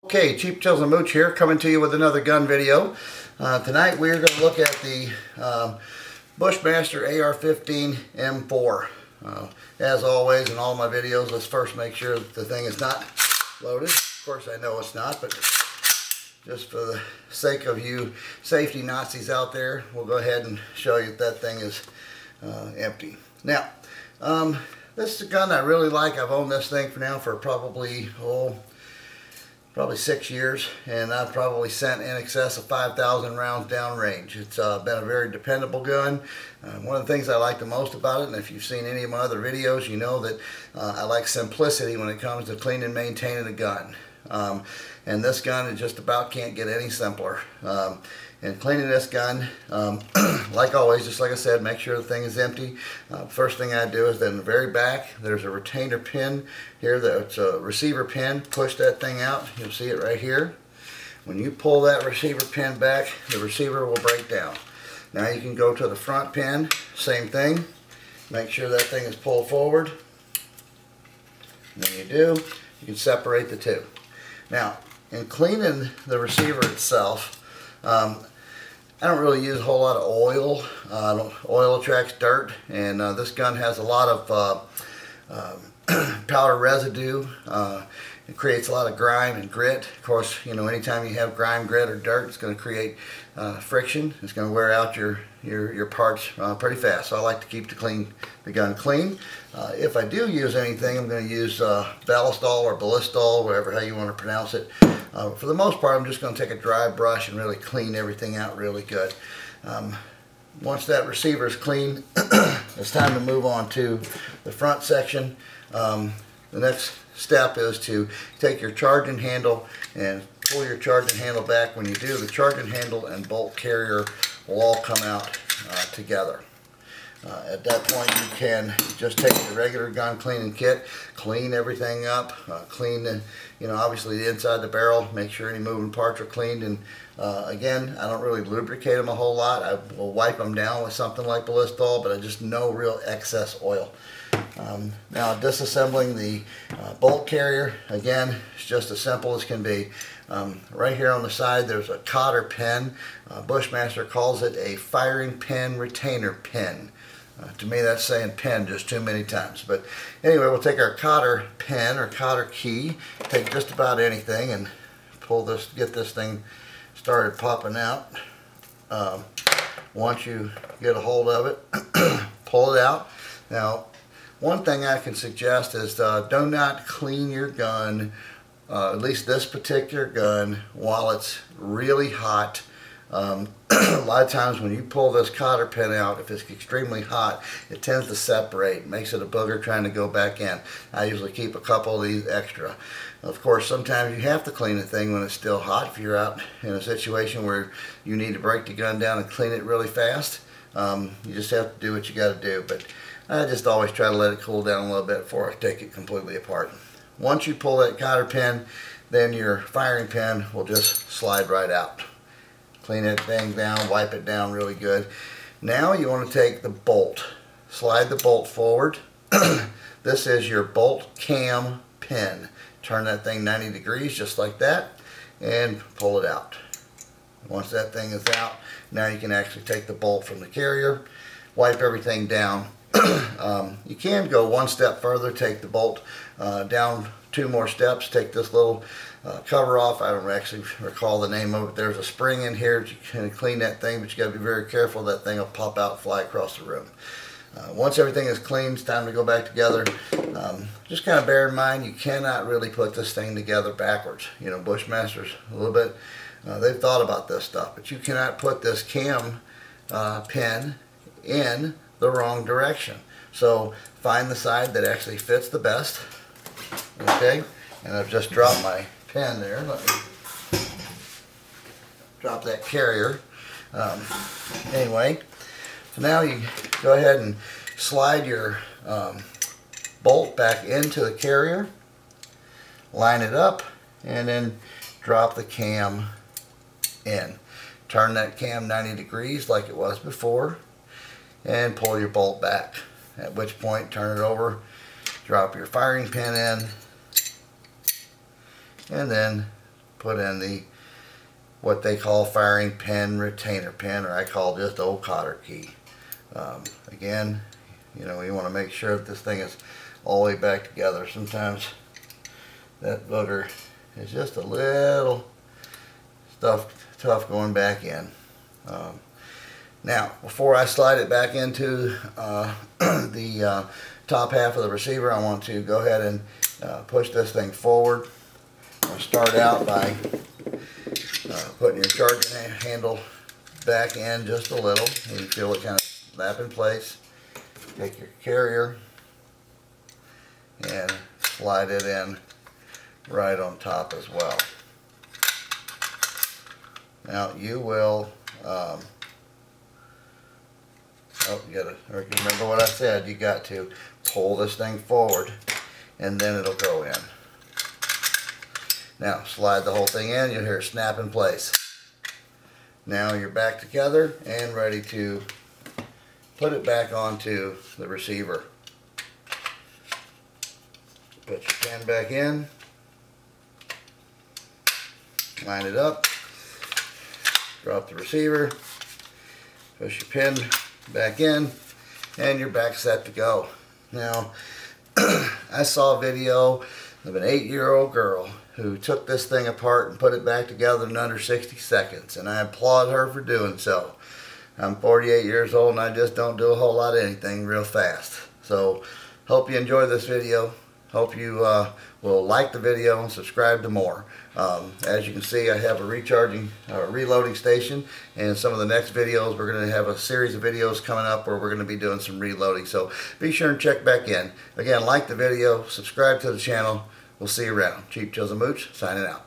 Okay, Cheap Chills and Mooch here, coming to you with another gun video. Tonight we're going to look at the BushMaster AR-15 M4. As always in all my videos, let's first make sure that the thing is not loaded. Of course I know it's not, but just for the sake of you safety Nazis out there, we'll go ahead and show you that thing is empty. Now, this is a gun I really like. I've owned this thing for probably 6 years, and I've probably sent in excess of 5,000 rounds downrange. It's been a very dependable gun. One of the things I like the most about it, and if you've seen any of my other videos, you know that I like simplicity when it comes to cleaning and maintaining a gun. And this gun is just about can't get any simpler. And cleaning this gun, like always, just like I said, make sure the thing is empty. First thing I do is then in the very back, there's a retainer pin here. That's a receiver pin. Push that thing out. You'll see it right here. When you pull that receiver pin back, the receiver will break down. Now you can go to the front pin. Same thing. Make sure that thing is pulled forward. When you do, you can separate the two. Now, in cleaning the receiver itself, I don't really use a whole lot of oil. Oil attracts dirt, and this gun has a lot of powder residue. It creates a lot of grime and grit. Of course, you know, anytime you have grime, grit, or dirt, it's going to create friction. It's going to wear out your parts pretty fast. So I like to keep the gun clean. If I do use anything, I'm going to use Ballistol or Ballistol, whatever how you want to pronounce it. For the most part, I'm just going to take a dry brush and really clean everything out really good. Once that receiver is clean, it's time to move on to the front section. The next step is to take your charging handle and pull your charging handle back. When you do, the charging handle and bolt carrier will all come out together. At that point, you can just take the regular gun cleaning kit, clean everything up, clean the, obviously the inside of the barrel, make sure any moving parts are cleaned. And again, I don't really lubricate them a whole lot. I will wipe them down with something like Ballistol, but I just no real excess oil. Now, disassembling the bolt carrier, again, it's just as simple as can be. Right here on the side, there's a cotter pin. BushMaster calls it a firing pin retainer pin. To me, that's saying pin just too many times. But anyway, we'll take our cotter pin or cotter key, take just about anything, and pull this, get this thing started popping out. Once you get a hold of it, pull it out. Now, one thing I can suggest is do not clean your gun, at least this particular gun, while it's really hot. A lot of times when you pull this cotter pin out, if it's extremely hot, it tends to separate, makes it a booger trying to go back in. I usually keep a couple of these extra. Of course, sometimes you have to clean the thing when it's still hot. If you're out in a situation where you need to break the gun down and clean it really fast, you just have to do what you got to do. But I just always try to let it cool down a little bit before I take it completely apart. Once you pull that cotter pin, then your firing pin will just slide right out. Clean that thing down, wipe it down really good. Now you want to take the bolt, slide the bolt forward. This is your bolt cam pin. Turn that thing 90 degrees just like that and pull it out. Once that thing is out, now you can actually take the bolt from the carrier, wipe everything down. You can go one step further, take the bolt down 2 more steps, take this little cover off. I don't actually recall the name of it. There's a spring in here that you can clean that thing, but you got to be very careful. That thing will pop out and fly across the room. Once everything is clean, it's time to go back together. Just kind of bear in mind, you cannot really put this thing together backwards. You know, BushMaster's a little bit, they've thought about this stuff, but you cannot put this cam pin in the wrong direction. So find the side that actually fits the best. Okay, and I've just dropped my pen there. Let me drop that carrier. Anyway, so now you go ahead and slide your bolt back into the carrier, line it up, and then drop the cam in. Turn that cam 90 degrees like it was before, and pull your bolt back. At which point, turn it over, drop your firing pin in, and then put in what they call firing pin retainer pin, or I call just old cotter key. Again, you know, you want to make sure that this thing is all the way back together. Sometimes that booger is just a little tough going back in. Now, before I slide it back into the top half of the receiver, I want to go ahead and push this thing forward. I'll start out by putting your charging handle back in just a little. And you feel it kind of snap in place. Take your carrier and slide it in right on top as well. Now you will, you gotta remember what I said, you got to pull this thing forward and then it'll go in. Now slide the whole thing in, you'll hear it snap in place. Now you're back together and ready to put it back onto the receiver. Put your pin back in, line it up, drop the receiver, push your pin back in, and you're back set to go. Now, I saw a video of an 8-year-old girl who took this thing apart and put it back together in under 60 seconds, and I applaud her for doing so. I'm 48 years old and I just don't do a whole lot of anything real fast. So, hope you enjoy this video. Hope you will like the video and subscribe to more. As you can see, I have a reloading station, and some of the next videos we're going to have a series of videos coming up where we're going to be doing some reloading. So be sure and check back in. Again, like the video, subscribe to the channel. We'll see you around. Cheap Chills and Mooch signing out.